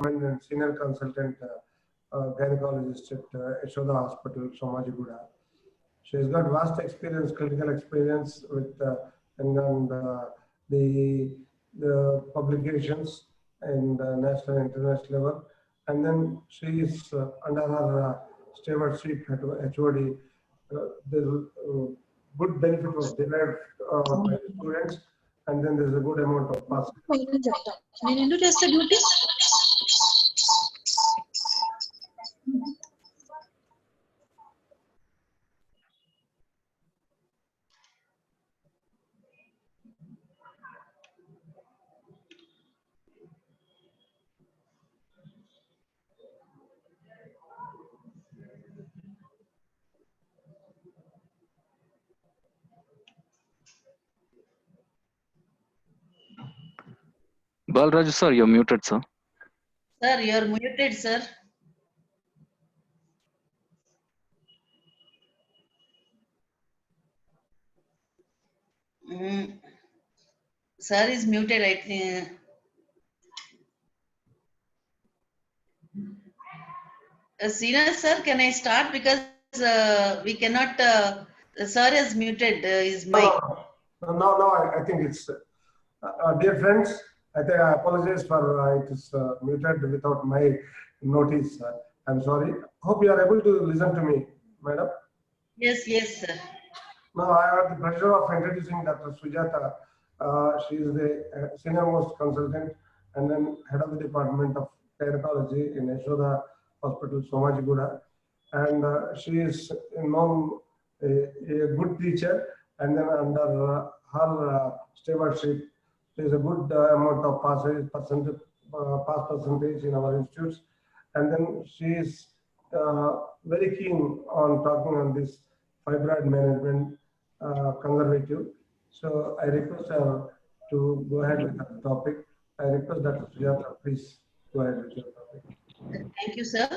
and senior consultant gynecologist at Yashoda Hospital, Somajiguda. She has got vast experience, clinical experience with the publications in the national and international level. And then she is under her stewardship at HOD. The good benefit was derived by the students, and then there's a good amount of pass. Balraj sir, you're muted, sir. Sir, you're muted, sir. Sir is muted, I think. Senior sir, can I start? Because we cannot, sir is muted his mic. No, I think it's, dear friends, I apologize for it is muted without my notice. I'm sorry. Hope you are able to listen to me, madam. Yes, sir. Now I have the pleasure of introducing Dr. Sujata. She is the senior most consultant and then head of the department of gynecology in Yashoda Hospital, Somajiguda. And she is known a good teacher, and then under her stewardship, there is a good amount of pass percentage in our institutes. And then she is very keen on talking on this fibroid management conservative. So I request her to go ahead with the topic. I request Dr. Sujata, please go ahead with your topic. Thank you, sir.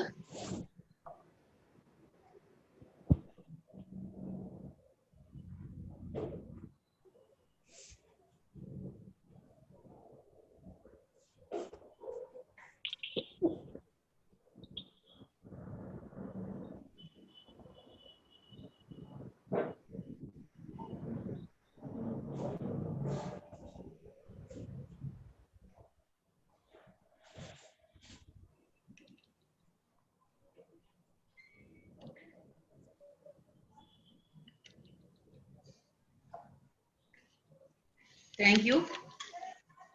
Thank you.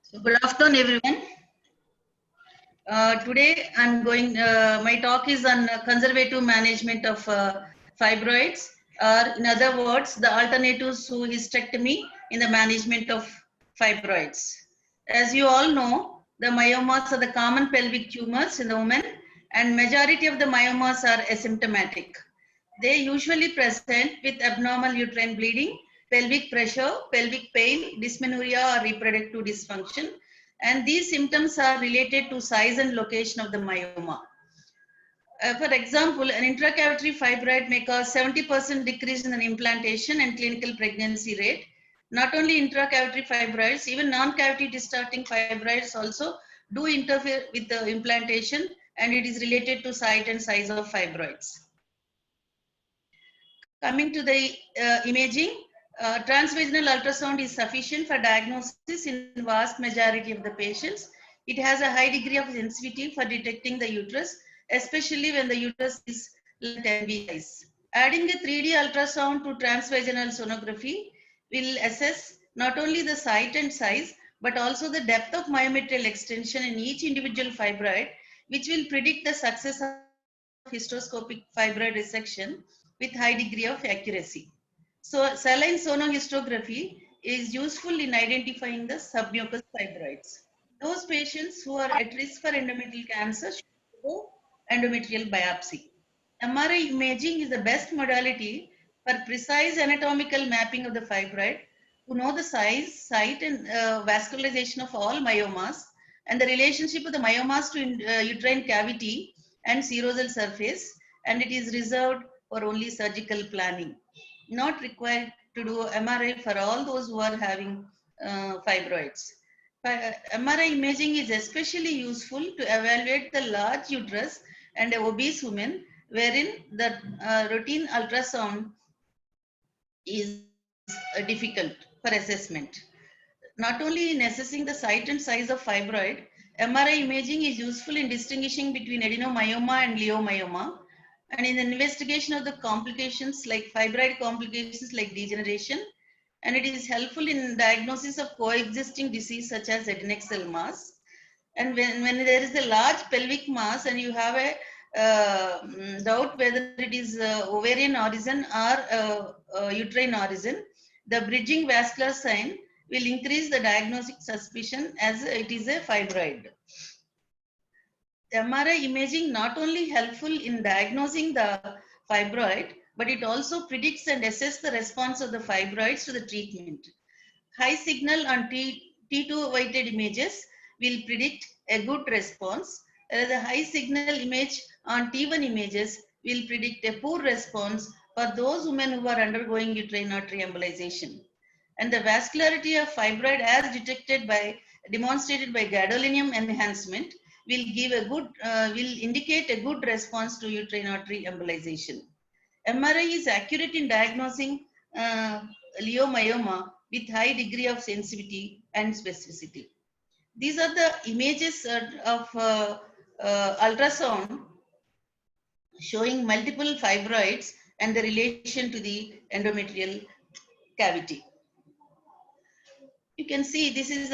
So good afternoon, everyone. Today I'm going, my talk is on conservative management of fibroids, or in other words, the alternatives to hysterectomy in the management of fibroids. As you all know, the myomas are the common pelvic tumors in the women, and majority of the myomas are asymptomatic. They usually present with abnormal uterine bleeding, pelvic pressure, pelvic pain, dysmenorrhea or reproductive dysfunction, and these symptoms are related to size and location of the myoma. For example, an intracavitary fibroid may cause 70% decrease in an implantation and clinical pregnancy rate. Not only intracavitary fibroids, even non-cavity distorting fibroids also do interfere with the implantation, and it is related to site and size of fibroids. Coming to the imaging, transvaginal ultrasound is sufficient for diagnosis in vast majority of the patients. It has a high degree of sensitivity for detecting the uterus, especially when the uterus is 10 size. Adding a 3D ultrasound to transvaginal sonography will assess not only the site and size, but also the depth of myometrial extension in each individual fibroid, which will predict the success of hysteroscopic fibroid resection with high degree of accuracy. So saline sonohistography is useful in identifying the submucous fibroids. Those patients who are at risk for endometrial cancer should go endometrial biopsy. MRI imaging is the best modality for precise anatomical mapping of the fibroid to know the size, site and vascularization of all myomas and the relationship of the myomas to uterine cavity and serosal surface, and it is reserved for only surgical planning. Not required to do MRI for all those who are having fibroids. MRI imaging is especially useful to evaluate the large uterus and obese women wherein the routine ultrasound is difficult for assessment. Not only in assessing the site and size of fibroid, MRI imaging is useful in distinguishing between adenomyoma and leiomyoma, and in the investigation of the complications like fibroid complications like degeneration, and it is helpful in diagnosis of coexisting disease such as adnexal mass. And when there is a large pelvic mass and you have a doubt whether it is ovarian origin or uterine origin, the bridging vascular sign will increase the diagnostic suspicion as it is a fibroid. MRI imaging not only helpful in diagnosing the fibroid, but it also predicts and assesses the response of the fibroids to the treatment. High signal on T2 weighted images will predict a good response, whereas the high signal image on T1 images will predict a poor response for those women who are undergoing uterine artery embolization. And the vascularity of fibroid as detected by, demonstrated by gadolinium enhancement will give a good, will indicate a good response to uterine artery embolization. MRI is accurate in diagnosing leiomyoma with high degree of sensitivity and specificity. These are the images of ultrasound showing multiple fibroids and the relation to the endometrial cavity. You can see this is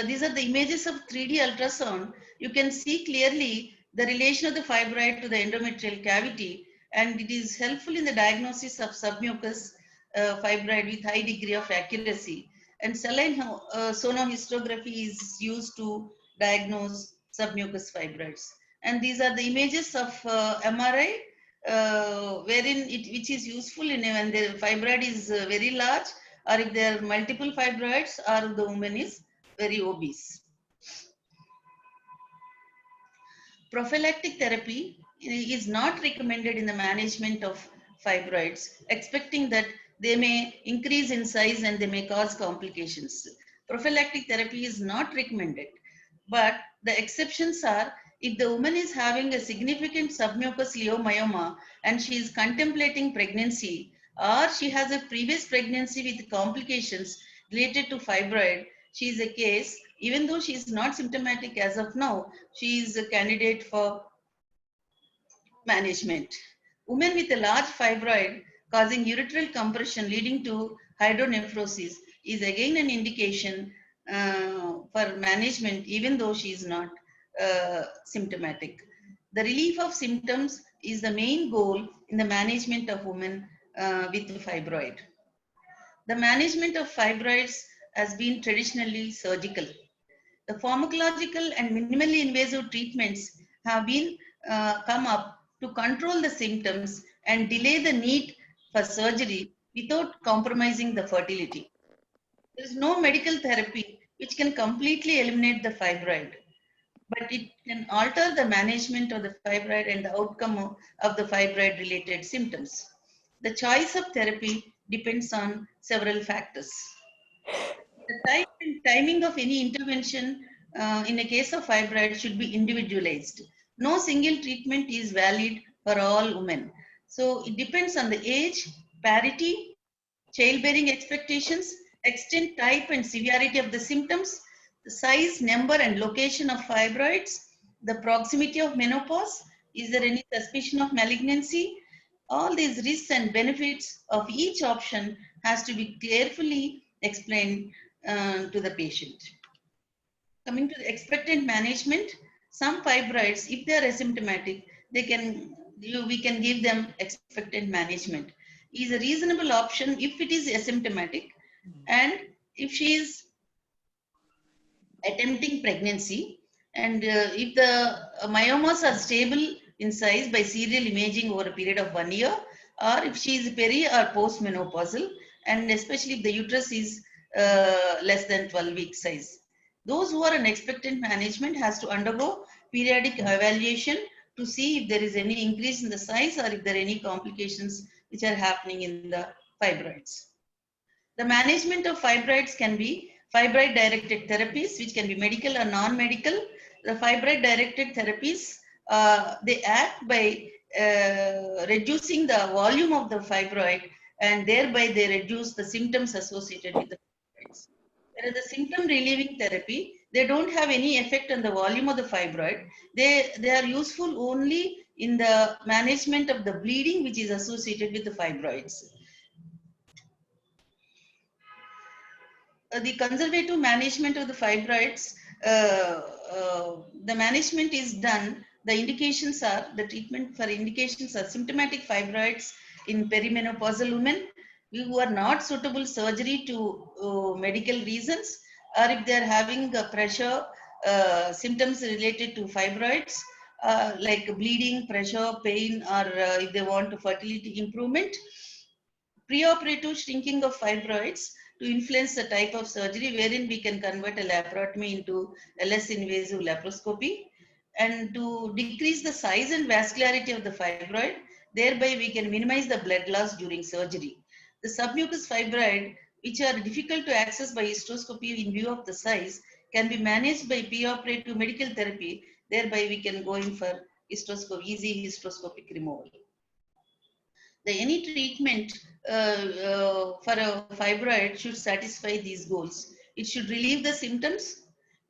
these are the images of 3D ultrasound. You can see clearly the relation of the fibroid to the endometrial cavity, and it is helpful in the diagnosis of submucous fibroid with high degree of accuracy. And saline sonohysterography is used to diagnose submucous fibroids. And these are the images of MRI, wherein which is useful in when the fibroid is very large, or if there are multiple fibroids, or the woman is very obese. Prophylactic therapy is not recommended in the management of fibroids, expecting that they may increase in size and they may cause complications. Prophylactic therapy is not recommended, but the exceptions are if the woman is having a significant submucous leiomyoma and she is contemplating pregnancy, or she has a previous pregnancy with complications related to fibroid, she is a case, even though she is not symptomatic as of now, she is a candidate for management. Women with a large fibroid causing ureteral compression leading to hydronephrosis is again an indication for management, even though she is not symptomatic. The relief of symptoms is the main goal in the management of women with fibroid. The management of fibroids has been traditionally surgical. The pharmacological and minimally invasive treatments have been come up to control the symptoms and delay the need for surgery without compromising the fertility. There is no medical therapy which can completely eliminate the fibroid, but it can alter the management of the fibroid and the outcome of the fibroid related symptoms. The choice of therapy depends on several factors. The time and timing of any intervention in a case of fibroid should be individualized. No single treatment is valid for all women. So it depends on the age, parity, childbearing expectations, extent, type and severity of the symptoms, the size, number and location of fibroids, the proximity of menopause, is there any suspicion of malignancy? All these risks and benefits of each option has to be carefully explained to the patient. Coming to the expectant management, some fibroids, if they are asymptomatic, we can give them expectant management. Is a reasonable option if it is asymptomatic, and if she is attempting pregnancy, and if the myomas are stable in size by serial imaging over a period of 1 year, or if she is peri or postmenopausal, and especially if the uterus is less than 12 week size. Those who are on expectant management has to undergo periodic evaluation to see if there is any increase in the size or if there are any complications which are happening in the fibroids. The management of fibroids can be fibroid directed therapies, which can be medical or non-medical. The fibroid directed therapies, they act by reducing the volume of the fibroid, and thereby they reduce the symptoms associated with the fibroids. Whereas the symptom relieving therapy, they don't have any effect on the volume of the fibroid. They are useful only in the management of the bleeding which is associated with the fibroids. The conservative management of the fibroids, the management is done. The indications are, the treatment for indications are symptomatic fibroids in perimenopausal women who are not suitable surgery to medical reasons, or if they are having pressure symptoms related to fibroids, like bleeding, pressure, pain, or if they want fertility improvement. Preoperative shrinking of fibroids to influence the type of surgery wherein we can convert a laparotomy into a less invasive laparoscopy, and to decrease the size and vascularity of the fibroid. Thereby we can minimize the blood loss during surgery. The submucous fibroid, which are difficult to access by hysteroscopy in view of the size, can be managed by preoperative medical therapy. Thereby we can go in for easy hysteroscopic removal. Any treatment for a fibroid should satisfy these goals. It should relieve the symptoms.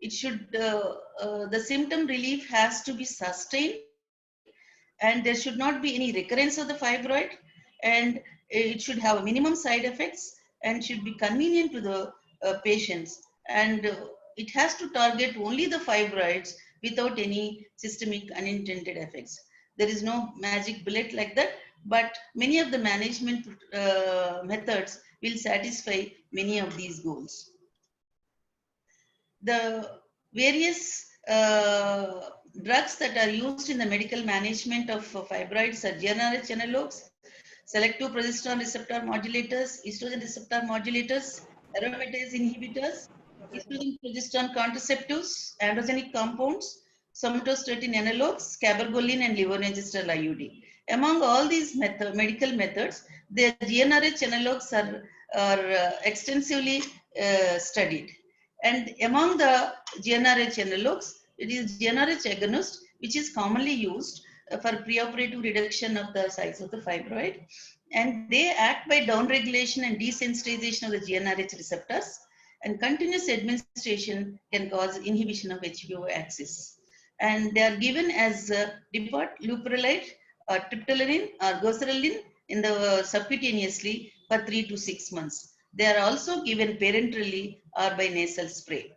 It should, the symptom relief has to be sustained, and there should not be any recurrence of the fibroid, and it should have minimum side effects and should be convenient to the patients. And it has to target only the fibroids without any systemic unintended effects. There is no magic bullet like that, but many of the management methods will satisfy many of these goals. The various drugs that are used in the medical management of fibroids are GnRH analogs, selective progesterone receptor modulators, estrogen receptor modulators, aromatase inhibitors, estrogen progesterone contraceptives, androgenic compounds, somatostatin analogs, cabergoline, and levonorgestrel IUD. Among all these medical methods, the GnRH analogs are extensively studied. And among the GnRH analogs, it is GnRH agonist, which is commonly used for preoperative reduction of the size of the fibroid. And they act by downregulation and desensitization of the GnRH receptors, and continuous administration can cause inhibition of HPO axis. And they are given as Depot, leuprolide, or triptolurine, or goserelin in the subcutaneously for 3 to 6 months. They are also given parenterally or by nasal spray.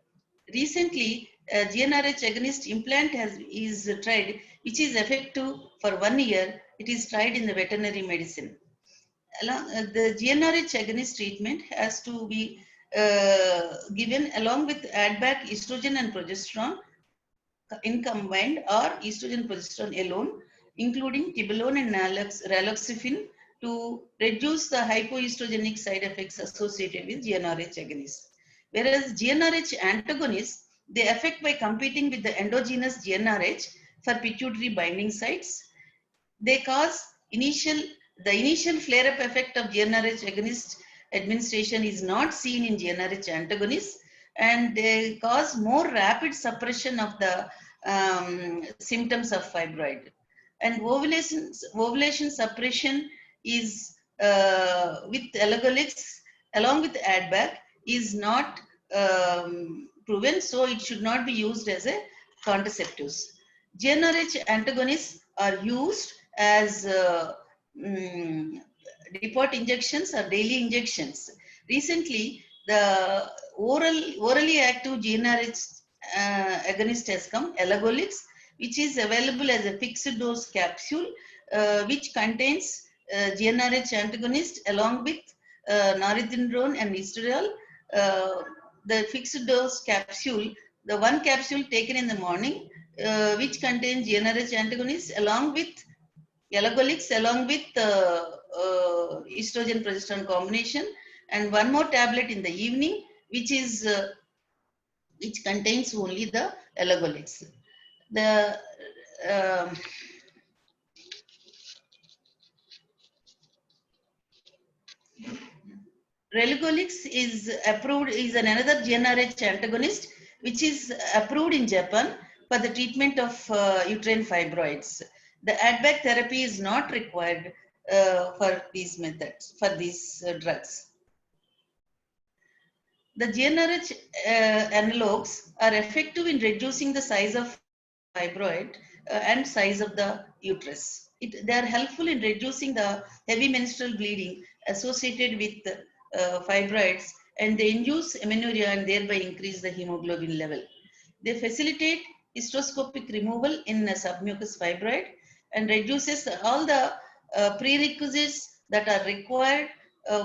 Recently, GnRH agonist implant is tried, which is effective for 1 year. It is tried in the veterinary medicine. The GnRH agonist treatment has to be given along with add-back estrogen and progesterone in combined, or estrogen progesterone alone, including tibolone and raloxifene, to reduce the hypoestrogenic side effects associated with GnRH agonists. Whereas GnRH antagonists, they affect by competing with the endogenous GnRH for pituitary binding sites. They cause the initial flare-up effect of GnRH agonist administration is not seen in GnRH antagonists, and they cause more rapid suppression of the symptoms of fibroid. And ovulation suppression is with elagolix along with add-back is not proven, so it should not be used as a contraceptives. GnRH antagonists are used as depot injections or daily injections. Recently, the orally active GnRH agonist has come, elagolix, which is available as a fixed dose capsule, which contains GnRH antagonist along with norethindrone and estriol. The fixed dose capsule, the one capsule taken in the morning, which contains GnRH antagonist along with elagolix, along with estrogen progesterone combination, and one more tablet in the evening, which is which contains only the elagolix. The Relugolix is approved, is another GnRH antagonist, which is approved in Japan for the treatment of uterine fibroids. The add-back therapy is not required for these methods, for these drugs. The GnRH analogues are effective in reducing the size of fibroid and size of the uterus. They are helpful in reducing the heavy menstrual bleeding associated with fibroids, and they induce amenorrhea and thereby increase the hemoglobin level. They facilitate hysteroscopic removal in a submucous fibroid and reduces all the prerequisites that are required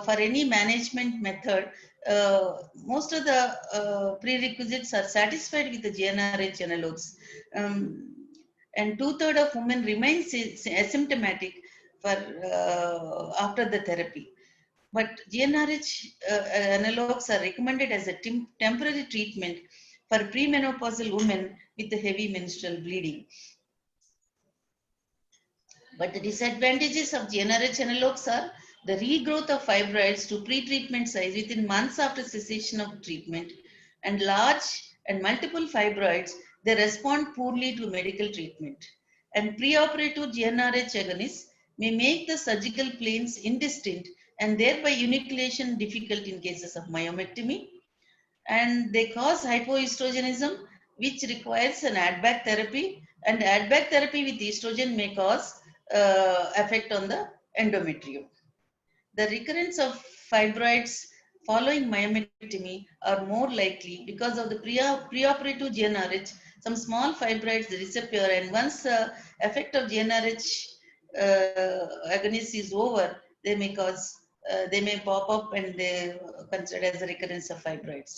for any management method. Most of the prerequisites are satisfied with the GnRH analogs. And 2/3 of women remain asymptomatic for after the therapy. But GnRH analogs are recommended as a temporary treatment for premenopausal women with the heavy menstrual bleeding. But the disadvantages of GnRH analogs are the regrowth of fibroids to pre-treatment size within months after cessation of treatment, and large and multiple fibroids, they respond poorly to medical treatment. And preoperative GnRH agonists may make the surgical planes indistinct and thereby enucleation difficult in cases of myomectomy. And they cause hypoestrogenism, which requires an add-back therapy, and add-back therapy with estrogen may cause effect on the endometrium. The recurrence of fibroids following myomectomy are more likely because of the preoperative GnRH. Some small fibroids disappear, and once the effect of GnRH agonist is over, they may pop up and they considered as a recurrence of fibroids.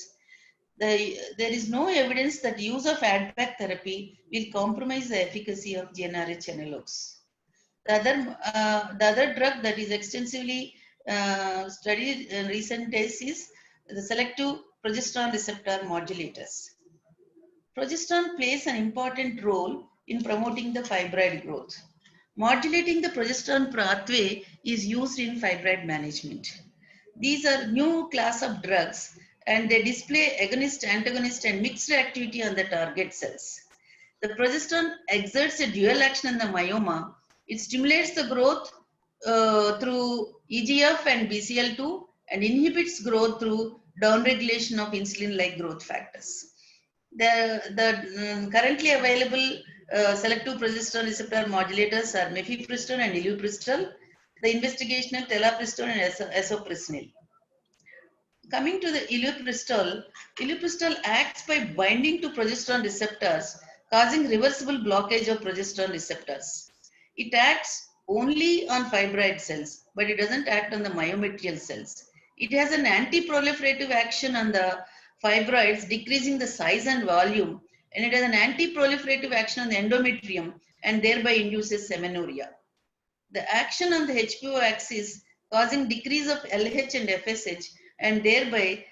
There is no evidence that use of add-back therapy will compromise the efficacy of GnRH analogs. The other drug that is extensively studied in recent days is the selective progesterone receptor modulators. Progesterone plays an important role in promoting the fibroid growth. Modulating the progesterone pathway is used in fibroid management. These are new class of drugs, and they display agonist, antagonist, and mixed activity on the target cells. The progesterone exerts a dual action in the myoma. It stimulates the growth through EGF and BCL2 and inhibits growth through downregulation of insulin-like growth factors. The currently available selective progesterone receptor modulators are mifepristone and ilopristol, the investigational telapristone and esoprisnil. Coming to the ilopristol acts by binding to progesterone receptors, causing reversible blockage of progesterone receptors. It acts only on fibroid cells, but it doesn't act on the myometrial cells. It has an anti-proliferative action on the fibroids, decreasing the size and volume, and it has an anti-proliferative action on the endometrium and thereby induces amenorrhea. The action on the HPO axis causing decrease of LH and FSH, and thereby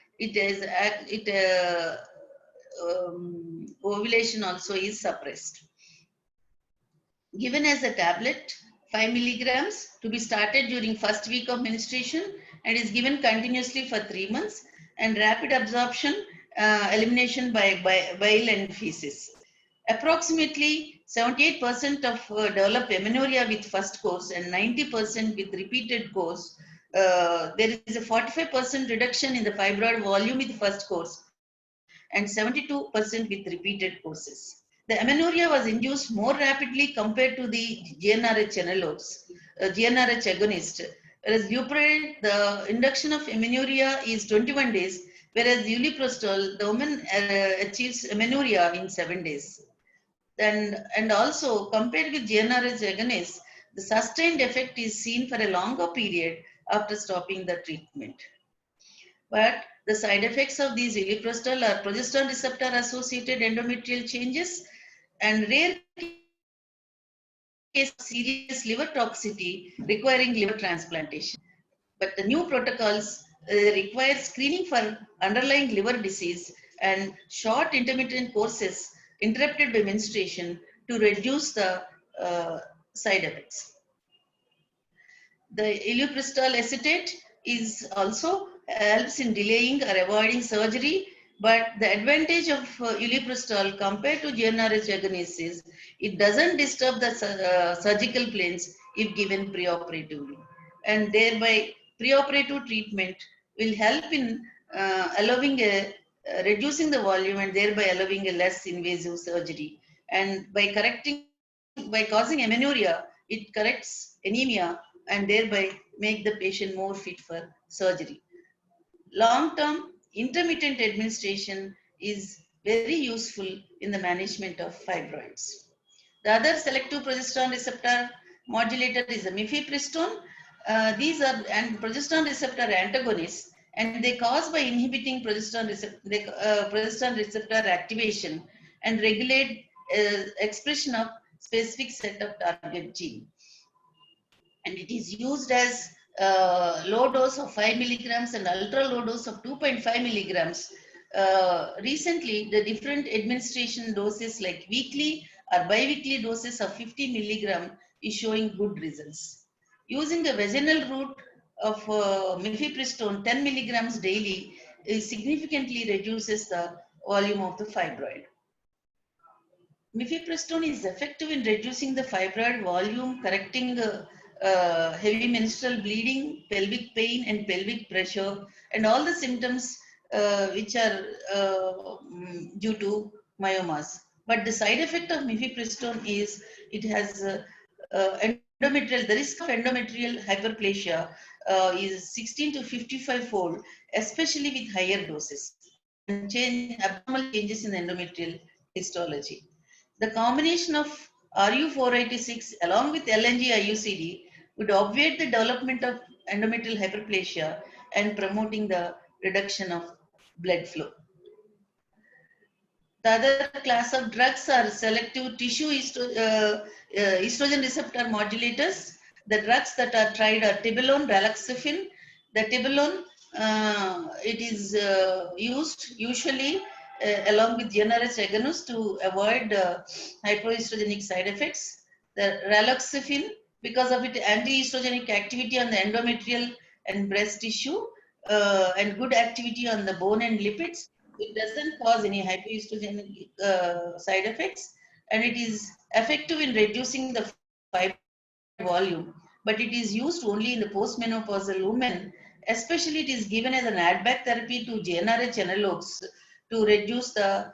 ovulation also is suppressed. Given as a tablet, 5 milligrams to be started during first week of menstruation and is given continuously for 3 months, and rapid absorption, elimination by bile and feces. Approximately 78% of develop amenorrhea with first course and 90% with repeated course. There is a 45% reduction in the fibroid volume with first course and 72% with repeated courses. The amenorrhea was induced more rapidly compared to the GnRH analogs, GnRH agonist. Whereas leuprolide, the induction of amenorrhea is 21 days, whereas uliprostol, the woman achieves amenorrhea in 7 days. And also compared with GnRH agonist, the sustained effect is seen for a longer period after stopping the treatment. But the side effects of these uliprostol are progesterone receptor associated endometrial changes and rare case of serious liver toxicity requiring liver transplantation. But the new protocols require screening for underlying liver disease and short intermittent courses interrupted by menstruation to reduce the side effects. The iloprostol acetate is also helps in delaying or avoiding surgery. But the advantage of ulipristal compared to GnRH agonist is it doesn't disturb the surgical planes if given preoperatively, and thereby preoperative treatment will help in allowing a reducing the volume and thereby allowing a less invasive surgery. And by causing amenorrhea, it corrects anemia and thereby make the patient more fit for surgery. Long-term intermittent administration is very useful in the management of fibroids. The other selective progesterone receptor modulator is the mifepristone. These are progesterone receptor antagonists, and they cause by inhibiting progesterone receptor activation and regulate expression of specific set of target gene. And it is used as low dose of 5 milligrams and ultra low dose of 2.5 milligrams. Recently, the different administration doses like weekly or bi-weekly doses of 50 milligram is showing good results. Using the vaginal route of mifepristone 10 milligrams daily significantly reduces the volume of the fibroid. Mifepristone is effective in reducing the fibroid volume, correcting heavy menstrual bleeding, pelvic pain, and pelvic pressure, and all the symptoms which are due to myomas. But the side effect of mifepristone is it has endometrial. The risk of endometrial hyperplasia is 16 to 55 fold, especially with higher doses, and abnormal changes in endometrial histology. The combination of RU486 along with LNG-IUCD would obviate the development of endometrial hyperplasia and promoting the reduction of blood flow. The other class of drugs are selective tissue estrogen receptor modulators. The drugs that are tried are tibolone, raloxifene. The tibolone, it is used usually along with GnRH agonist to avoid hypoestrogenic side effects. The raloxifene, because of its anti-estrogenic activity on the endometrial and breast tissue and good activity on the bone and lipids, it doesn't cause any hypoestrogenic side effects, and it is effective in reducing the fibroid volume, but it is used only in the postmenopausal women. Especially it is given as an add-back therapy to GnRH analogs to reduce the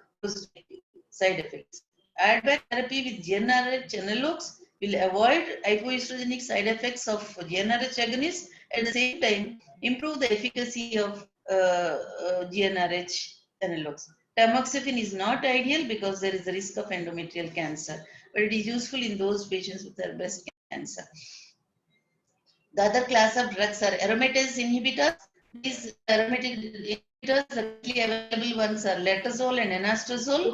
side effects. Add-back therapy with GnRH analogs will avoid hypoestrogenic side effects of GnRH agonists, at the same time improve the efficacy of GnRH analogs. Tamoxifen is not ideal because there is a risk of endometrial cancer, but it is useful in those patients with breast cancer. The other class of drugs are aromatase inhibitors. These aromatase inhibitors, the currently available ones are letrozole and anastrozole.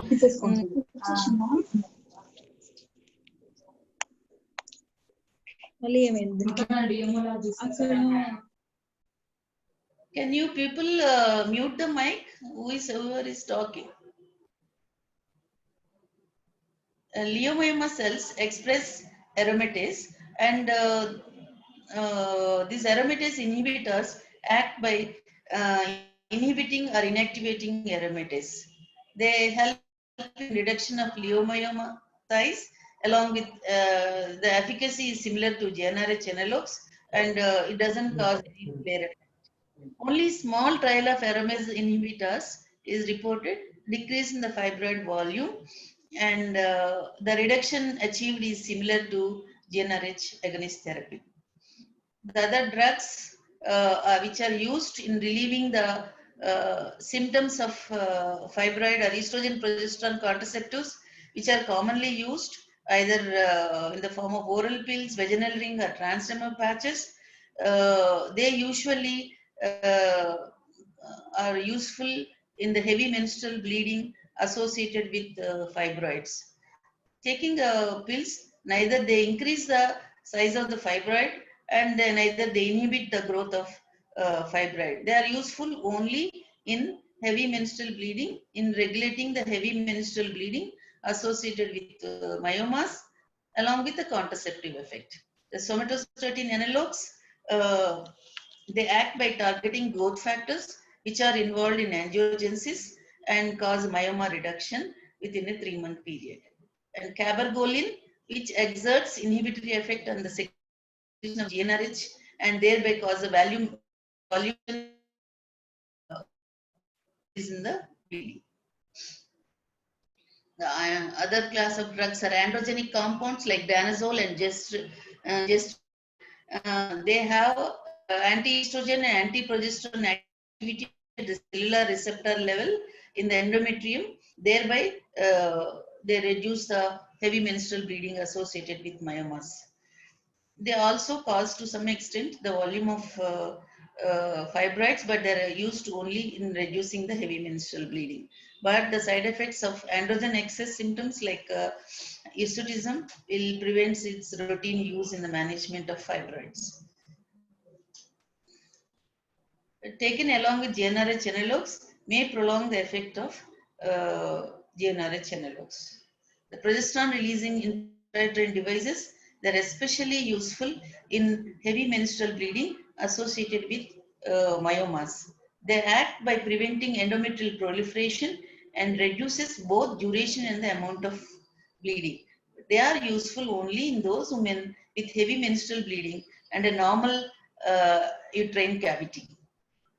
Can you people mute the mic? Whoever is talking? Leiomyoma cells express aromatase, and these aromatase inhibitors act by inhibiting or inactivating aromatase. They help in reduction of leiomyoma size, along with the efficacy is similar to GnRH analogs, and it doesn't cause any flare effect. Only small trial of aromatase inhibitors is reported, decrease in the fibroid volume, and the reduction achieved is similar to GnRH agonist therapy. The other drugs which are used in relieving the symptoms of fibroid are estrogen progesterone contraceptives, which are commonly used either in the form of oral pills, vaginal ring, or transdermal patches. They usually are useful in the heavy menstrual bleeding associated with fibroids. Taking pills, neither they increase the size of the fibroid and neither they inhibit the growth of fibroid. They are useful only in heavy menstrual bleeding, in regulating the heavy menstrual bleeding associated with myomas, along with the contraceptive effect. The somatostatin analogs They act by targeting growth factors which are involved in angiogenesis and cause myoma reduction within a 3-month period. And cabergoline, which exerts inhibitory effect on the secretion of GnRH and thereby cause a volume is in the bleeding. The other class of drugs are androgenic compounds like danazole and they have anti-estrogen and anti-progesterone activity at the cellular receptor level in the endometrium. Thereby, they reduce the heavy menstrual bleeding associated with myomas. They also cause to some extent the volume of fibroids, but they are used only in reducing the heavy menstrual bleeding. But the side effects of androgen excess symptoms like hirsutism will prevent its routine use in the management of fibroids. Taken along with GnRH analogs may prolong the effect of GnRH analogs. The progesterone releasing intrauterine devices, they're especially useful in heavy menstrual bleeding associated with myomas. They act by preventing endometrial proliferation and reduces both duration and the amount of bleeding. They are useful only in those women with heavy menstrual bleeding and a normal uterine cavity,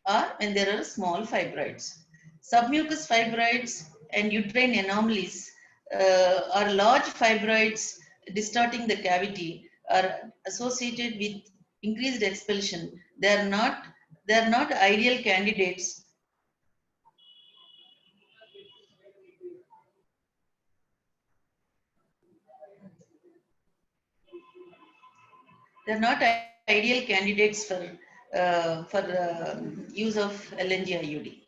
or when there are small fibroids. Submucous fibroids and uterine anomalies are large fibroids distorting the cavity are associated with increased expulsion. They are not ideal candidates. They are not ideal candidates for use of LNG IUD.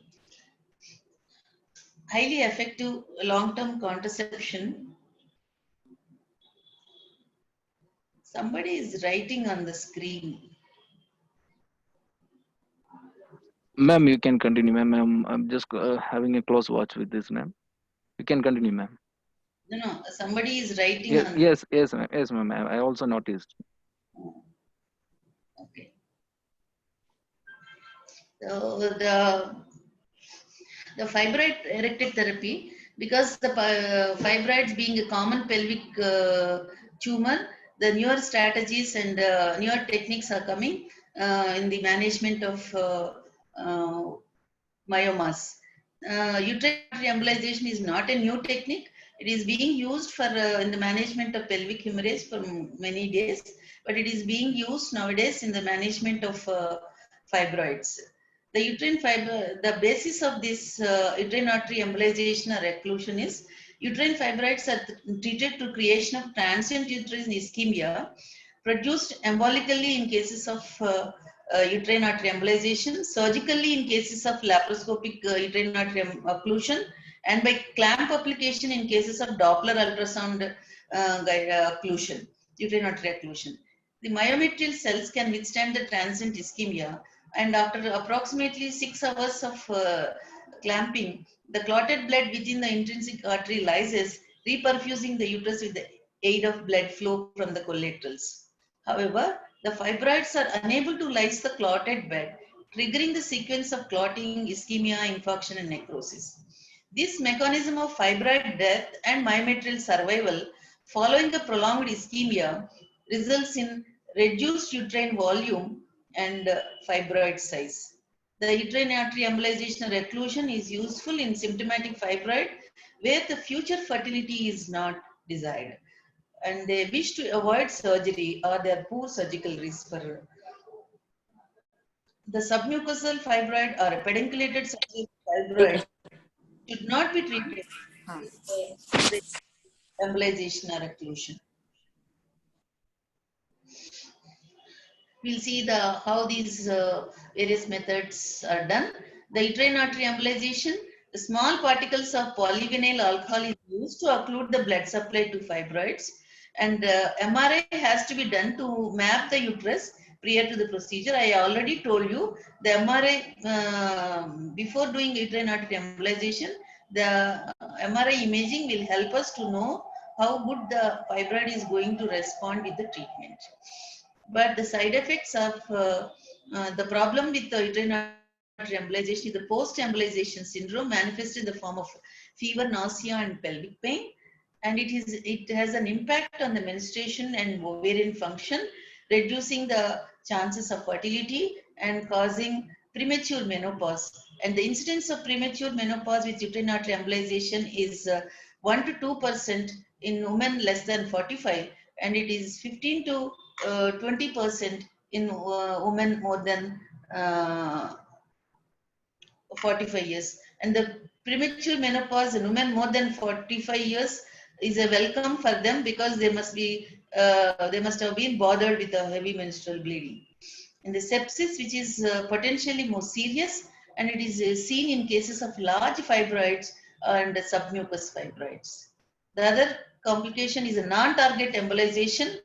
Highly effective long-term contraception. Somebody is writing on the screen. Ma'am, you can continue, ma'am. I'm just having a close watch with this, ma'am. You can continue, ma'am. No, somebody is writing Yes, on. yes, ma'am. Yes, ma'am. I also noticed. Okay. So the fibroid-directed therapy, because the fibroids being a common pelvic tumor, the newer strategies and newer techniques are coming in the management of myomas. Uterine embolization is not a new technique. It is being used for in the management of pelvic hemorrhage for many days, but it is being used nowadays in the management of fibroids. The uterine fiber, the basis of this uterine artery embolization or occlusion is uterine fibroids are treated to creation of transient uterine ischemia produced embolically in cases of uterine artery embolization, surgically in cases of laparoscopic uterine artery occlusion, and by clamp application in cases of Doppler ultrasound occlusion, uterine artery occlusion. The myometrial cells can withstand the transient ischemia, and after approximately 6 hours of clamping, the clotted blood within the intrinsic artery lyses, reperfusing the uterus with the aid of blood flow from the collaterals. However, the fibroids are unable to lyse the clotted bed, triggering the sequence of clotting, ischemia, infarction, and necrosis. This mechanism of fibroid death and myometrial survival following a prolonged ischemia results in reduced uterine volume and fibroid size. The uterine artery embolization or occlusion is useful in symptomatic fibroid where the future fertility is not desired, and they wish to avoid surgery or their poor surgical risk for the submucosal fibroid or a pedunculated fibroid should not be treated with embolization or occlusion. We'll see how these various methods are done. The uterine artery embolization, the small particles of polyvinyl alcohol is used to occlude the blood supply to fibroids, and MRI has to be done to map the uterus prior to the procedure. I already told you the MRI before doing uterine artery embolization, the MRI imaging will help us to know how good the fibroid is going to respond with the treatment. But the side effects of The problem with the uterine artery embolization is the post-embolization syndrome manifests in the form of fever, nausea, and pelvic pain. And it has an impact on the menstruation and ovarian function, reducing the chances of fertility and causing premature menopause. And the incidence of premature menopause with uterine artery embolization is 1 to 2% in women less than 45, and it is 15 to 20% in women more than 45 years. And the premature menopause in women more than 45 years is a welcome for them, because they must have been bothered with a heavy menstrual bleeding. And the sepsis, which is potentially more serious, and it is seen in cases of large fibroids and submucous fibroids. The other complication is a non-target embolization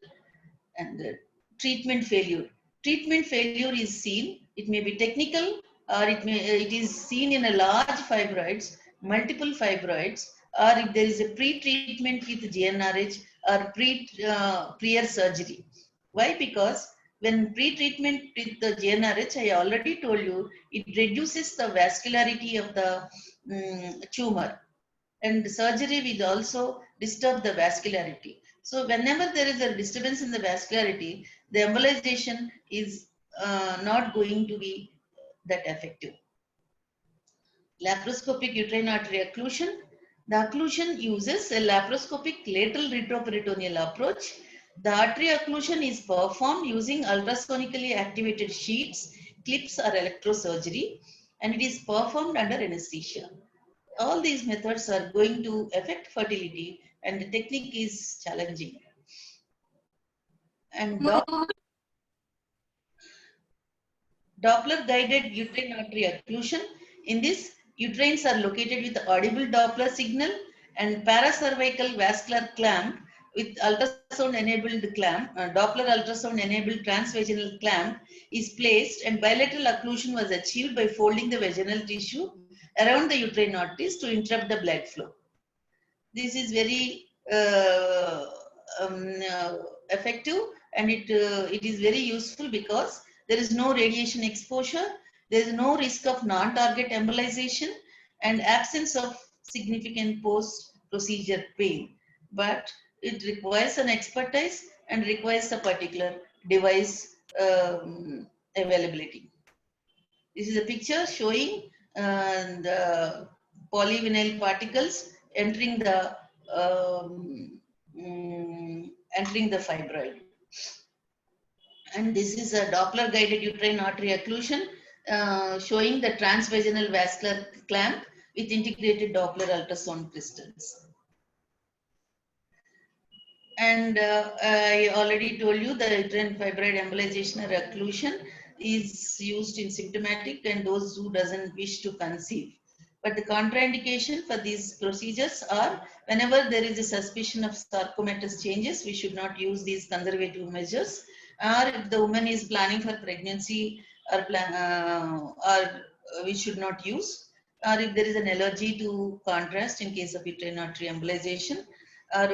and treatment failure. Treatment failure is seen, it may be technical, or it is seen in a large fibroids, multiple fibroids, or if there is a pre-treatment with GnRH or prior surgery. Why? Because when pre-treatment with the GnRH, I already told you, it reduces the vascularity of the tumor, and surgery will also disturb the vascularity. So whenever there is a disturbance in the vascularity, the embolization is not going to be that effective. Laparoscopic uterine artery occlusion. The occlusion uses a laparoscopic lateral retroperitoneal approach. The artery occlusion is performed using ultrasonically activated sheets, clips, or electrosurgery, and it is performed under anesthesia. All these methods are going to affect fertility, and the technique is challenging. And Doppler guided uterine artery occlusion. In this, uterines are located with audible Doppler signal, and paracervical vascular clamp with ultrasound enabled clamp, Doppler ultrasound enabled transvaginal clamp is placed, and bilateral occlusion was achieved by folding the vaginal tissue around the uterine arteries to interrupt the blood flow. This is very effective, and it is very useful because there is no radiation exposure, there is no risk of non-target embolization, and absence of significant post-procedure pain. But it requires an expertise and requires a particular device availability. This is a picture showing the polyvinyl particles entering the fibroid. And this is a Doppler guided uterine artery occlusion showing the transvaginal vascular clamp with integrated Doppler ultrasound crystals. And I already told you the uterine fibroid embolization or occlusion is used in symptomatic and those who doesn't wish to conceive. But the contraindication for these procedures are whenever there is a suspicion of sarcomatous changes, we should not use these conservative measures. Or if the woman is planning for pregnancy, or we should not use. Or if there is an allergy to contrast in case of uterine artery embolization, or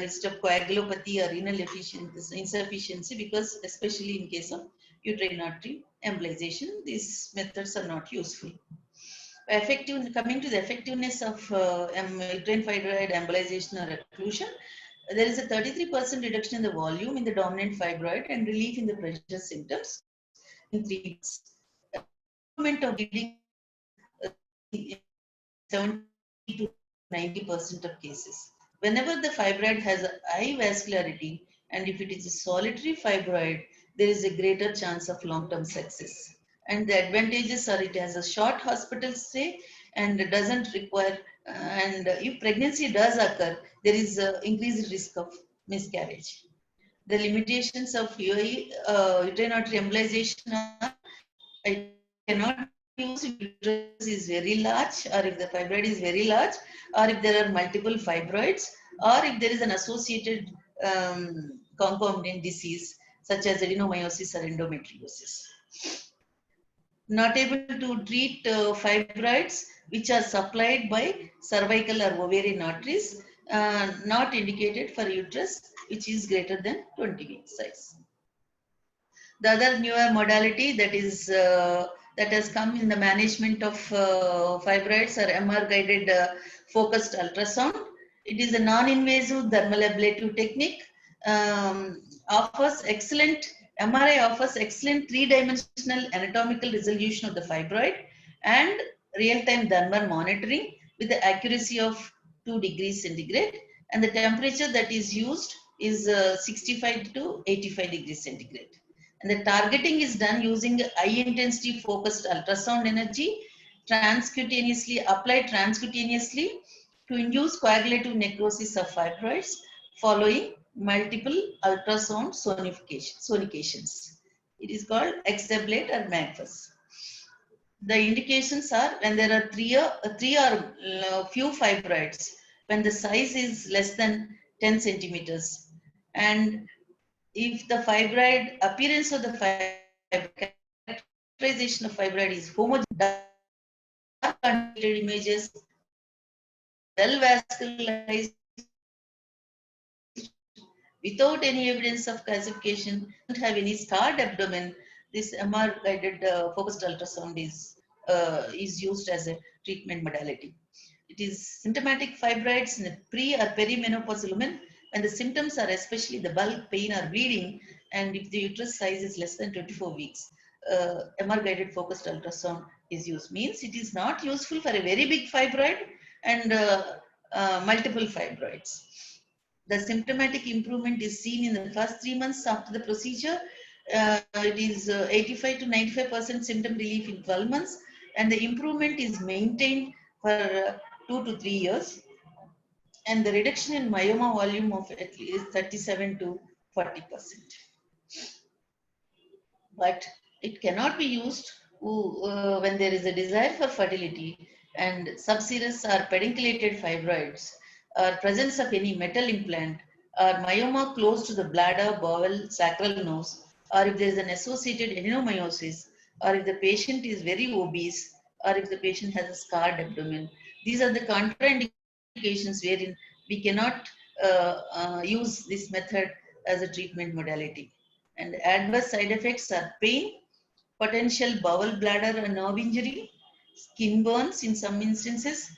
history of coagulopathy or renal insufficiency, because especially in case of uterine artery embolization, these methods are not useful. Coming to the effectiveness of uterine fibroid embolization or occlusion, there is a 33% reduction in the volume in the dominant fibroid and relief in the pressure symptoms in 3 weeks. Improvement of bleeding 70 to 90% of cases. Whenever the fibroid has a high vascularity, and if it is a solitary fibroid, there is a greater chance of long-term success. And the advantages are it has a short hospital stay and it doesn't require, and if pregnancy does occur, there is an increased risk of miscarriage. The limitations of uterine artery embolization are, I cannot use if uterus is very large, or if the fibroid is very large, or if there are multiple fibroids, or if there is an associated concomitant disease such as adenomyosis or endometriosis. Not able to treat fibroids which are supplied by cervical or ovarian arteries, not indicated for uterus which is greater than 20 week size. The other newer modality that is that has come in the management of fibroids or MR guided focused ultrasound. It is a non-invasive thermal ablative technique. Offers excellent MRI offers excellent three-dimensional anatomical resolution of the fibroid and real-time thermal monitoring with the accuracy of 2 degrees centigrade, and the temperature that is used is 65 to 85 degrees centigrade. And the targeting is done using high intensity focused ultrasound energy transcutaneously, applied transcutaneously to induce coagulative necrosis of fibroids following multiple ultrasound sonications. It is called X-ablate or MAGFUS. The indications are when there are three or few fibroids, when the size is less than 10 centimeters, and if the fibroid appearance of the fibroid, characterization of fibroid is homogeneous, dark images, well vascularized, without any evidence of calcification, don't have any scarred abdomen, this MR guided focused ultrasound is used as a treatment modality. It is symptomatic fibroids in the pre or perimenopausal women when the symptoms are especially the bulk, pain or bleeding, and if the uterus size is less than 24 weeks. MR guided focused ultrasound is used. Means it is not useful for a very big fibroid and multiple fibroids. The symptomatic improvement is seen in the first 3 months after the procedure. It is 85 to 95% symptom relief in 12 months, and the improvement is maintained for 2 to 3 years. And the reduction in myoma volume of at least 37 to 40%. But it cannot be used when there is a desire for fertility and subserous or pedunculated fibroids, or presence of any metal implant, or myoma close to the bladder, bowel, sacral nerves, or if there is an associated adenomyosis, or if the patient is very obese, or if the patient has a scarred abdomen. These are the contraindications wherein we cannot use this method as a treatment modality. And adverse side effects are pain, potential bowel, bladder and nerve injury, skin burns in some instances,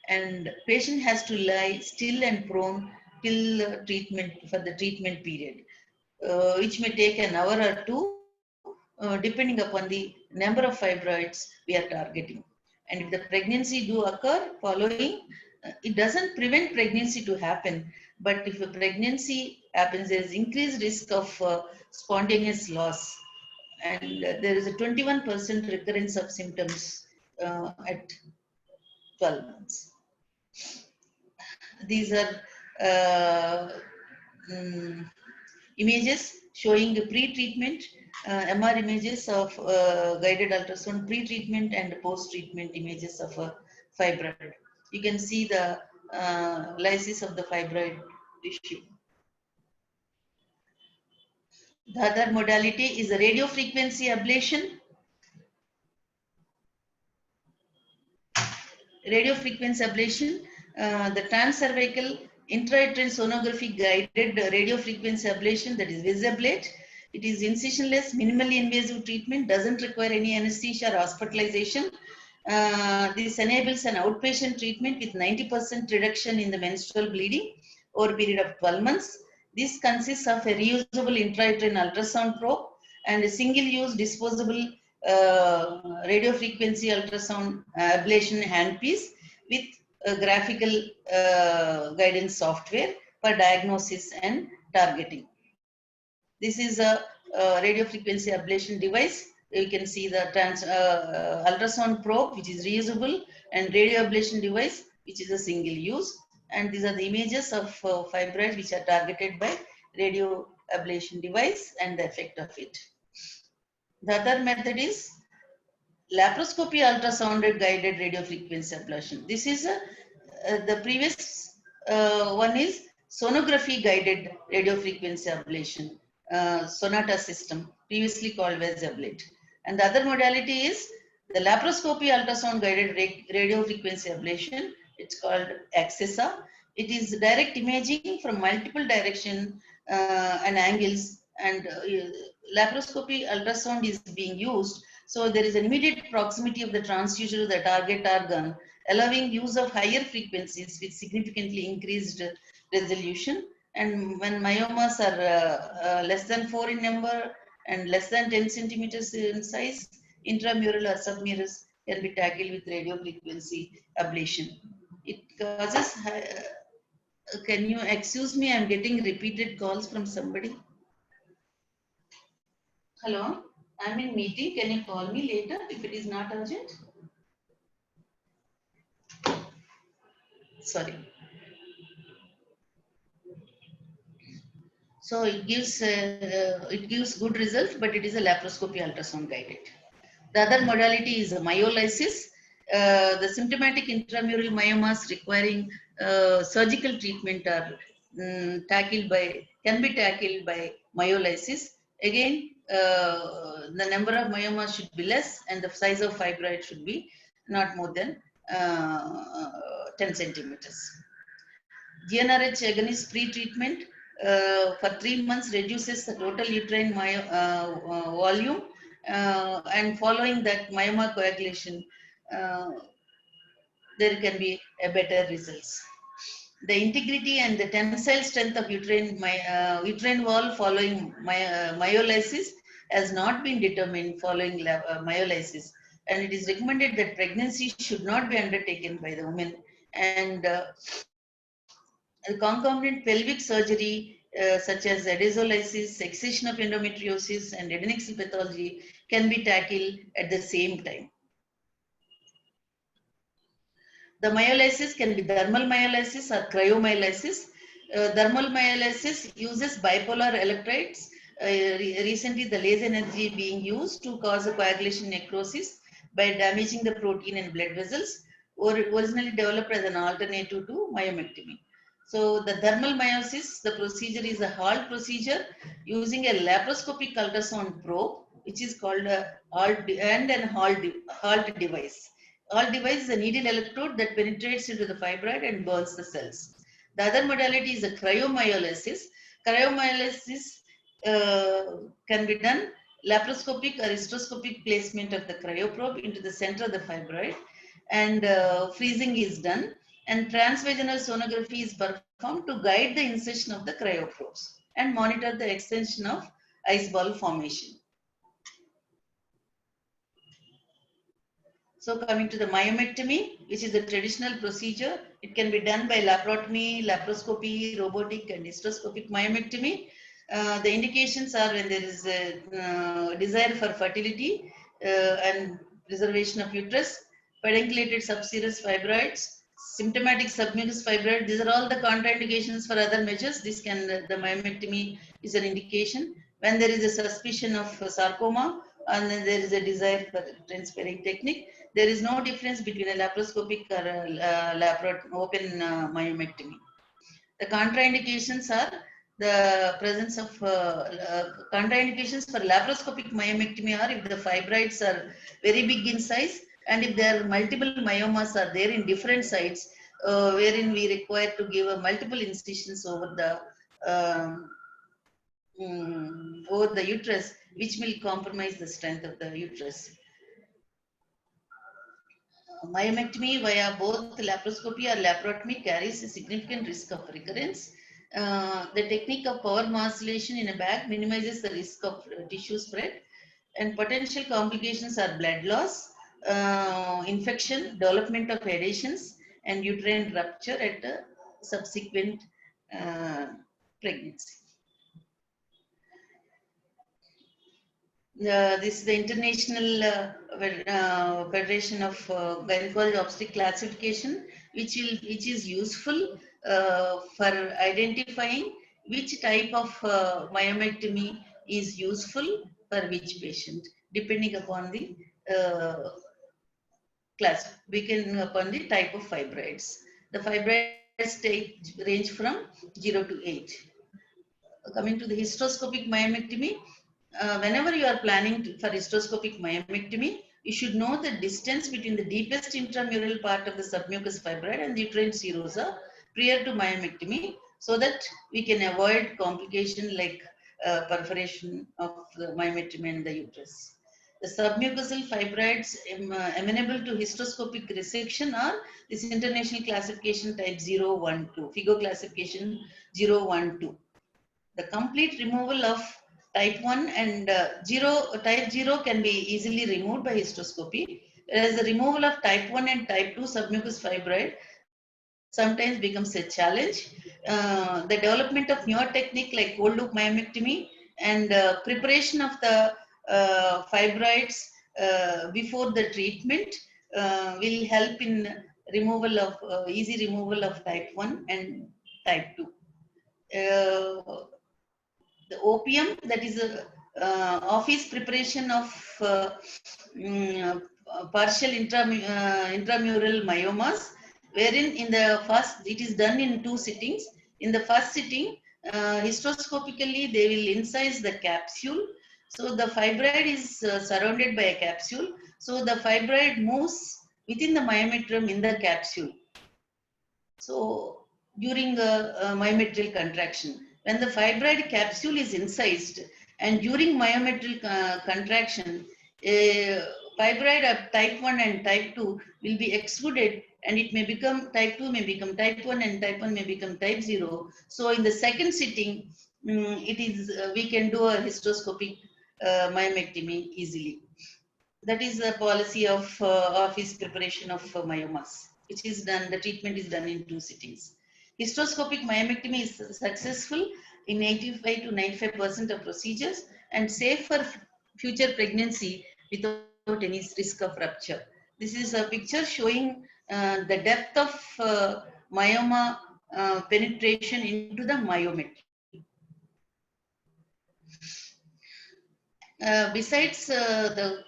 and patient has to lie still and prone till treatment for the treatment period, which may take an hour or two, depending upon the number of fibroids we are targeting. And if the pregnancy do occur following, it doesn't prevent pregnancy to happen, but if a pregnancy happens, there is increased risk of spontaneous loss, and there is a 21% recurrence of symptoms at 12 months. These are images showing the pre-treatment, MR images of guided ultrasound pre-treatment and post-treatment images of a fibroid. You can see the lysis of the fibroid tissue. The other modality is the radiofrequency ablation. Radiofrequency ablation, the transcervical intrauterine sonography guided radiofrequency ablation, that is VISAblate. It is incisionless, minimally invasive treatment, doesn't require any anesthesia or hospitalization. This enables an outpatient treatment with 90% reduction in the menstrual bleeding over a period of 12 months. This consists of a reusable intrauterine ultrasound probe and a single-use disposable radiofrequency ultrasound ablation handpiece with graphical guidance software for diagnosis and targeting. This is a radiofrequency ablation device. You can see the ultrasound probe, which is reusable, and radio ablation device, which is a single use. And these are the images of fibroids which are targeted by radio ablation device and the effect of it. The other method is laparoscopy ultrasound guided radiofrequency ablation. This is the previous one is sonography guided radiofrequency ablation, Sonata system, previously called VISAblate. And the other modality is the laparoscopy ultrasound guided radiofrequency ablation. It's called ACCESSA. It is direct imaging from multiple directions and angles, and laparoscopy ultrasound is being used, so there is an immediate proximity of the transducer to the target organ, allowing use of higher frequencies with significantly increased resolution. And when myomas are less than 4 in number and less than 10 centimeters in size, intramural or submural can be tackled with radiofrequency ablation. It causes, can you excuse me? I'm getting repeated calls from somebody. Hello, I'm in meeting. Can you call me later if it is not urgent? Sorry. So it gives good results, but it is a laparoscopy ultrasound guided. The other modality is myolysis. The symptomatic intramural myomas requiring surgical treatment are can be tackled by myolysis. Again, the number of myomas should be less and the size of fibroid should be not more than 10 centimeters. GnRH agonist pre-treatment for 3 months reduces the total uterine volume, and following that myoma coagulation, there can be a better results. The integrity and the tensile strength of uterine wall following myolysis has not been determined following myolysis, and it is recommended that pregnancy should not be undertaken by the woman, and concomitant pelvic surgery such as adenolysis, excision of endometriosis, and adnexal pathology can be tackled at the same time. The myolysis can be dermal myolysis or cryomyolysis. Dermal myolysis uses bipolar electrodes. Recently, the laser energy being used to cause a coagulation necrosis by damaging the protein and blood vessels, or originally developed as an alternative to myomectomy. So the dermal myolysis, the procedure is a HALT procedure using a laparoscopic ultrasound probe, which is called a HALT device. HALT device is a needle electrode that penetrates into the fibroid and burns the cells. The other modality is a cryomyolysis. Cryomyolysis can be done laparoscopic or hysteroscopic placement of the cryoprobe into the center of the fibroid, and freezing is done, and transvaginal sonography is performed to guide the insertion of the cryoprobes and monitor the extension of ice ball formation. So coming to the myomectomy, which is a traditional procedure, it can be done by laparotomy, laparoscopy, robotic and hysteroscopic myomectomy. The indications are when there is a desire for fertility and preservation of uterus, pedunculated subserous fibroids, symptomatic submucous fibroid. These are all the contraindications for other measures. This can, the myomectomy is an indication. When there is a suspicion of sarcoma and then there is a desire for transferring technique, there is no difference between a laparoscopic or a open myomectomy. The contraindications are the presence of contraindications for laparoscopic myomectomy are if the fibroids are very big in size, and if there are multiple myomas are there in different sites, wherein we require to give a multiple incisions over the uterus, which will compromise the strength of the uterus. Myomectomy via both laparoscopy or laparotomy carries a significant risk of recurrence. The technique of power modulation in a bag minimizes the risk of tissue spread, and potential complications are blood loss, infection, development of adhesions, and uterine rupture at a subsequent pregnancy. This is the International Federation of Gynecology Obstetric Classification, which is useful for identifying which type of myomectomy is useful for which patient, depending upon the upon the type of fibroids. The fibroids range from 0 to 8. Coming to the hysteroscopic myomectomy, whenever you are planning for hysteroscopic myomectomy, you should know the distance between the deepest intramural part of the submucous fibroid and the uterine serosa prior to myomectomy, so that we can avoid complication like perforation of the myometry in the uterus. The submucosal fibroids amenable to hysteroscopic resection are this international classification type 012, FIGO classification 012. The complete removal of type 1 and type 0 can be easily removed by hysteroscopy, whereas the removal of type 1 and type 2 submucous fibroid sometimes becomes a challenge. The development of newer technique like cold loop myomectomy and preparation of the fibroids before the treatment will help in removal of easy removal of type 1 and type 2. The OPM, that is a office preparation of partial intramural myomas, wherein in the first, it is done in 2 sittings. In the first sitting, hysteroscopically, they will incise the capsule. So the fibroid is surrounded by a capsule. So the fibroid moves within the myometrium in the capsule. So during the myometrial contraction, when the fibroid capsule is incised and during myometrial contraction, fibroid of type 1 and type 2 will be extruded, and it may become type 2 may become type 1 and type 1 may become type 0. So in the second sitting, it is we can do a hysteroscopic myomectomy easily. That is the policy of office preparation of myomas, which is done, the treatment is done in 2 sittings. Hysteroscopic myomectomy is successful in 85 to 95% of procedures and safe for future pregnancy without any risk of rupture. This is a picture showing the depth of myoma penetration into the myometry. Besides the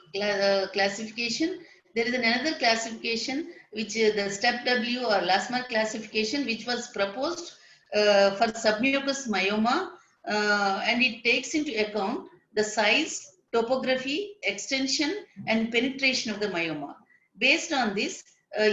classification, there is another classification which the step W or Lassmark classification, which was proposed for submucous myoma, and it takes into account the size, topography, extension, and penetration of the myoma. Based on this,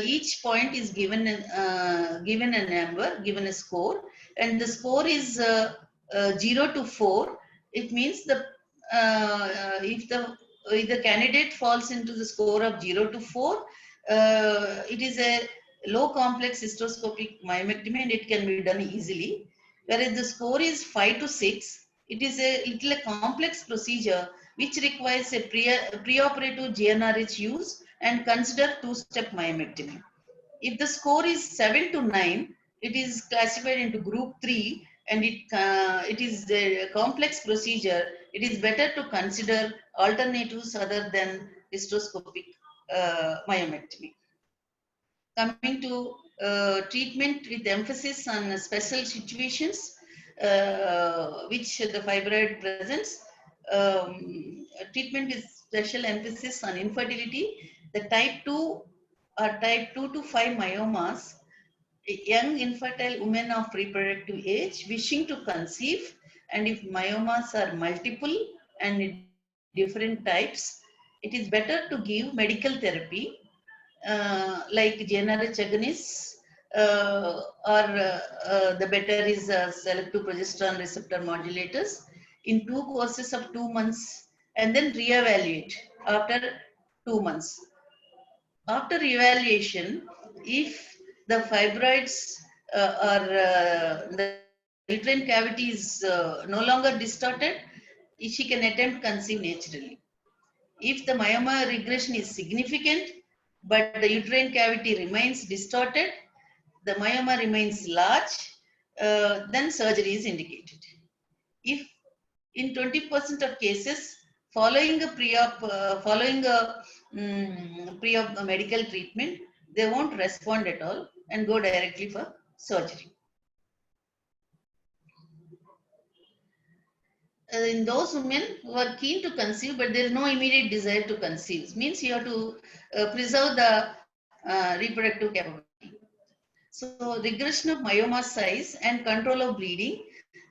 each point is given a number, given a score, and the score is 0 to 4. It means if the candidate falls into the score of 0 to 4, it is a low complex hysteroscopic myomectomy and it can be done easily. Whereas the score is 5 to 6, it is a little complex procedure which requires a preoperative GnRH use and consider 2-step myomectomy. If the score is 7 to 9, it is classified into group 3 and it is a complex procedure. It is better to consider alternatives other than hysteroscopic myomectomy. Coming to treatment with emphasis on special situations which the fibroid presents, treatment with special emphasis on infertility. The type 2 or type 2 to 5 myomas, young infertile women of reproductive age wishing to conceive, and if myomas are multiple and different types, it is better to give medical therapy like GnRH agonists, or the better is selective progesterone receptor modulators in 2 courses of 2 months, and then reevaluate after 2 months. After evaluation, if the fibroids the uterine cavity is no longer distorted, she can attempt conceive naturally. If the myoma regression is significant, but the uterine cavity remains distorted, the myoma remains large, then surgery is indicated. If in 20% of cases, following a pre-op medical treatment, they won't respond at all and go directly for surgery. In those women who are keen to conceive, but there is no immediate desire to conceive, means you have to preserve the reproductive capability. So regression of myoma size and control of bleeding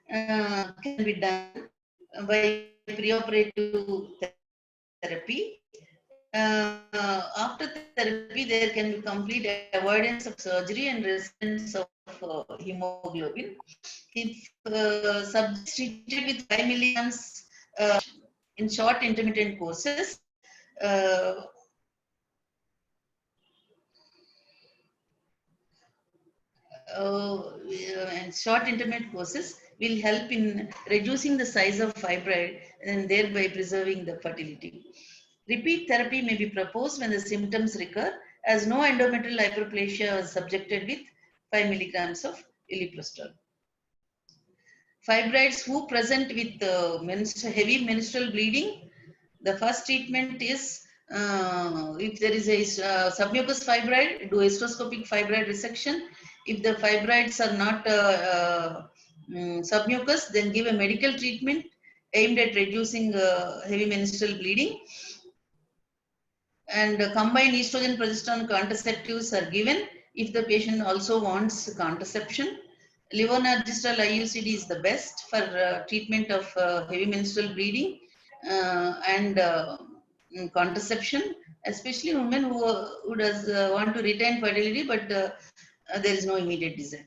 can be done by preoperative therapy. After therapy, there can be complete avoidance of surgery and residence of hemoglobin. If subjects treated with 5 milligrams in short intermittent courses, and short intermittent courses will help in reducing the size of fibroid and thereby preserving the fertility. Repeat therapy may be proposed when the symptoms recur, as no endometrial hyperplasia was subjected with 5 milligrams of iloprostrol. Fibroids who present with heavy menstrual bleeding, the first treatment is if there is a submucous fibroid, do hysteroscopic fibroid resection. If the fibroids are not submucous, then give a medical treatment aimed at reducing heavy menstrual bleeding. And combined estrogen progesterone contraceptives are given if the patient also wants contraception. Levonorgestrel IUCD is the best for treatment of heavy menstrual bleeding and contraception, especially women who does want to retain fertility, but there is no immediate desire.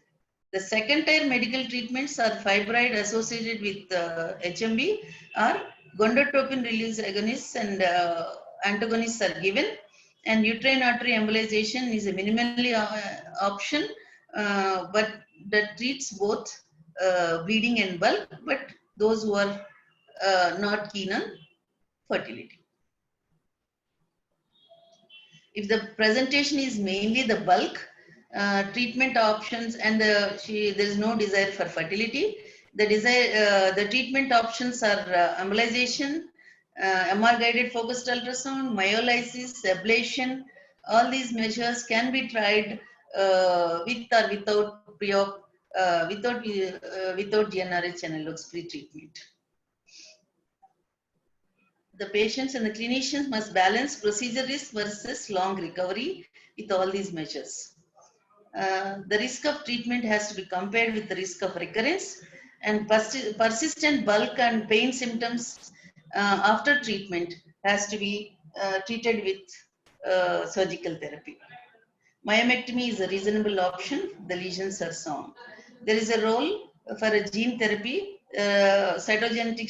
The second tier medical treatments are fibroid associated with HMB or gonadotropin release agonists and antagonists are given, and uterine artery embolization is a minimally option, but that treats both bleeding and bulk, but those who are not keen on fertility. If the presentation is mainly the bulk, treatment options and there is no desire for fertility, the treatment options are embolization, MR guided focused ultrasound, myolysis, ablation. All these measures can be tried with or without GnRH analogs pre-treatment. The patients and the clinicians must balance procedure risk versus long recovery with all these measures. The risk of treatment has to be compared with the risk of recurrence, and persistent bulk and pain symptoms after treatment has to be treated with surgical therapy. Myomectomy is a reasonable option. The lesions are sound. There is a role for a gene therapy. Cytogenetic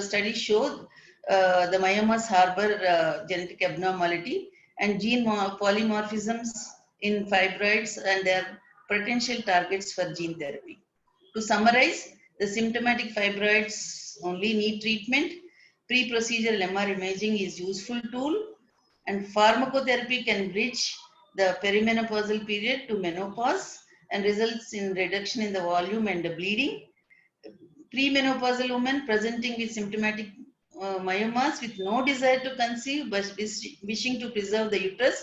studies show the myomas harbor genetic abnormality and gene polymorphisms in fibroids, and they are potential targets for gene therapy. To summarize, the symptomatic fibroids only need treatment. Pre-procedural MR imaging is useful tool, and pharmacotherapy can bridge the perimenopausal period to menopause and results in reduction in the volume and the bleeding. Premenopausal women presenting with symptomatic myomas with no desire to conceive but wishing to preserve the uterus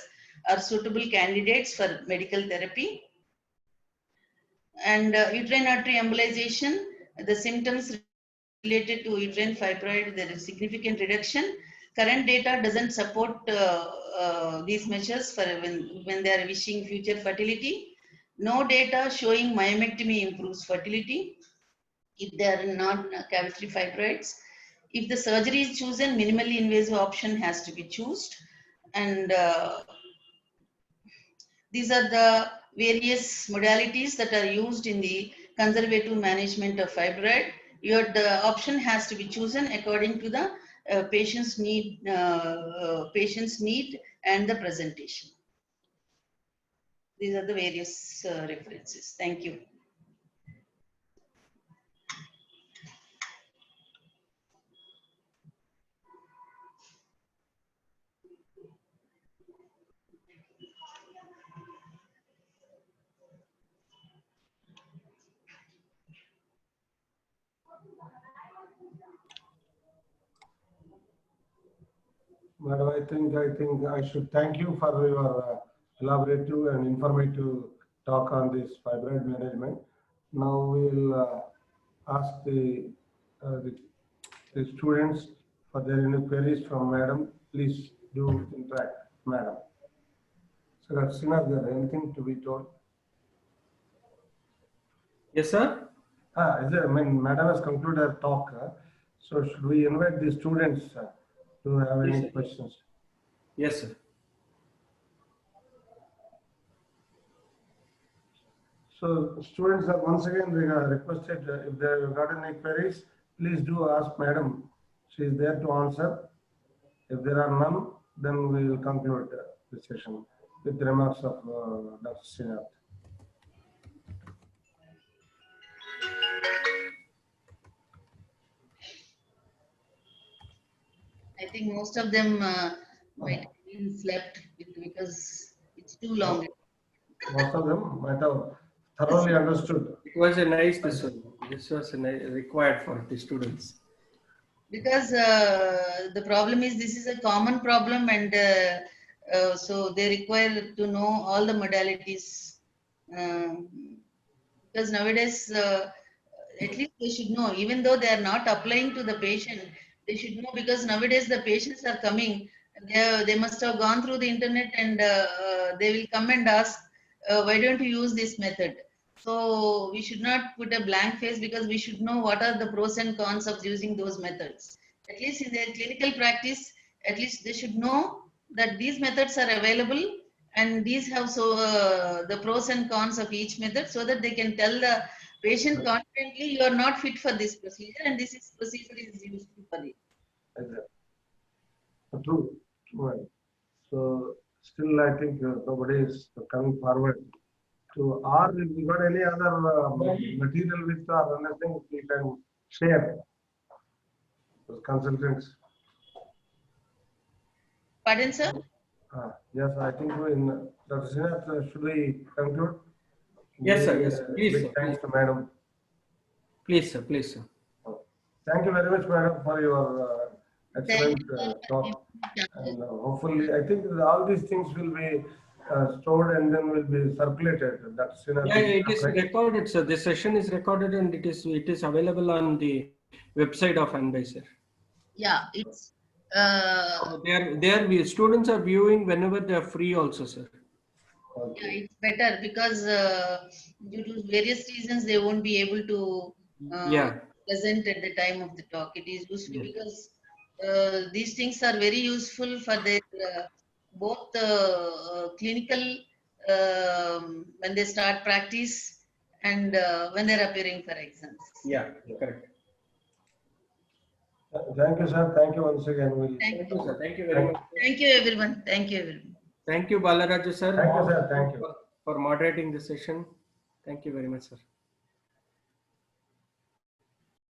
are suitable candidates for medical therapy. And uterine artery embolization, the symptoms related to uterine fibroid, there is significant reduction. Current data doesn't support these measures for when they are wishing future fertility. No data showing myomectomy improves fertility if they are not cavitary fibroids. If the surgery is chosen, minimally invasive option has to be chosen. And these are the various modalities that are used in the conservative management of fibroid. The option has to be chosen according to the patient's need and the presentation. These are the various references. Thank you. Madam, I think I should thank you for your elaborative and informative talk on this fibroid management. Now we'll ask the students for their queries from Madam. Please do interact, Madam. So that's Srinath, anything to be told? Yes, sir. Madam has concluded her talk. So should we invite the students to have any questions? Yes, sir. So students are once again requested, if they have got any queries, please do ask madam. She is there to answer. If there are none, then we will conclude the session with the remarks of Dr. Srinath. I think most of them might have been slept because it's too long. Most of them might have thoroughly understood. It was a nice this one. This was a required for the students. Because the problem is this is a common problem, and so they require to know all the modalities. Because nowadays, at least they should know, even though they are not applying to the patient, they should know, because nowadays the patients are coming, they must have gone through the internet, and they will come and ask, why don't you use this method? So we should not put a blank face, because we should know what are the pros and cons of using those methods. At least in their clinical practice, at least they should know that these methods are available, and these have the pros and cons of each method, so that they can tell the patient confidently, you are not fit for this procedure, and this procedure is useful for you. Exactly. True. True. So still, I think nobody is coming forward to, or if you got any other material with or anything, you can share. Those consultants. Pardon, sir? Yes, I think in Dr. Srinath, should we conclude? Yes, sir. Yes, sir. Please, Big sir. thanks to madam. Please, sir. Please, sir. Thank you very much, madam, for your excellent talk. you. And hopefully, I think all these things will be stored and then will be circulated. That's Yeah, it is recorded, sir. This session is recorded and it is available on the website of Anbay, Yeah, it's students are viewing whenever they are free also, sir. yeah, it's better, because due to various reasons they won't be able to Yeah. present at the time of the talk. It is useful Yeah. because these things are very useful for their both clinical when they start practice, and when they're appearing for exams. Yeah, correct. Thank you, sir. Thank you once again. Thank Thank you, sir. Thank you very much. Thank you, everyone. Thank you, everyone. Thank you, Balaraju, sir. Thank you, sir. Thank you. For moderating the session. Thank you very much, sir.